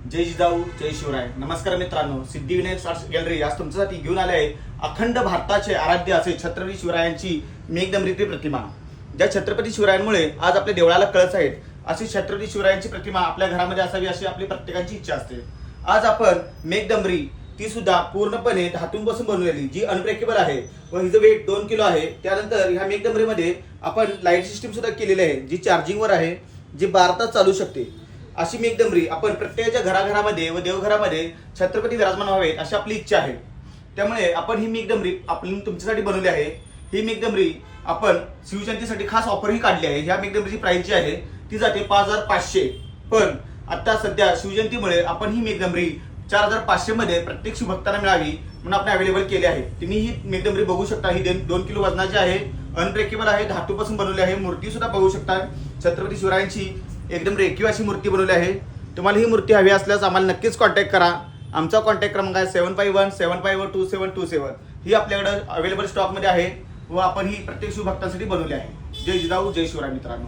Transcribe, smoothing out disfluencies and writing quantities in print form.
जय जिजाऊ जय शिवराय. नमस्कार मित्रांनो, Siddhivinayak art gallery आज तुमच्यासाठी घेऊन आले आहे अखंड भारताचे आराध्य असे छत्रपती शिवरायांची मेघदंबरीची प्रतिमा. ज्या छत्रपती शिवरायांमुळे आज आपल्या देवळाला कळस आहेत, अशी छत्रपती शिवरायांची प्रतिमा आपल्या घरामध्ये असावी अशी आपली प्रत्येकाची इच्छा असते. आज आपण मेघदंबरी ती सुद्धा पूर्णपणे धातूंपासून बनवलेली जी अनब्रेकेबल आहे व हिचं वेट 2 किलो आहे. त्यानंतर ह्या मेघदंबरीमध्ये आपण लाईट सिस्टीम सुद्धा केलेली आहे जी चार्जिंगवर आहे, जी 12 तास चालू शकते. अशी मेघदंबरी आपण प्रत्येकाच्या घराघरामध्ये व देवघरामध्ये छत्रपती विराजमान व्हावेत अशी आपली इच्छा आहे. त्यामुळे आपण ही मेघदंबरी आपण तुमच्यासाठी बनवली आहे. ही मेघदंबरी आपण शिवजयंतीसाठी खास ऑफरही काढली आहे. ह्या मेघदंबरीची प्राइस जी आहे ती जाते 5500, पण आता सध्या शिवजयंतीमुळे आपण ही मेघदंबरी 4500 मध्ये प्रत्येक शिवभक्तांना मिळावी म्हणून आपण अवेलेबल केली आहे. तुम्ही ही मेघदंबरी बघू शकता. ही 2 किलो वजनाची आहे, अनब्रेकेबल आहे, धातूपासून बनवली आहे. मूर्ती सुद्धा बघू शकता. छत्रपती शिवरायांची एकदम रेखीव अशी मूर्ती बनवली आहे. तुम्हाला ही मूर्ती हवी असल्यास आम्हाला नक्कीच कॉन्टॅक्ट करा. आमचा कॉन्टॅक्ट क्रमांक आहे 7517512727. ही आपल्याकडे अवेलेबल स्टॉकमध्ये आहे व आपण ही प्रत्येक शिवभक्तांसाठी बनवली आहे. जय जिजाऊ जय शिवराय मित्रांनो.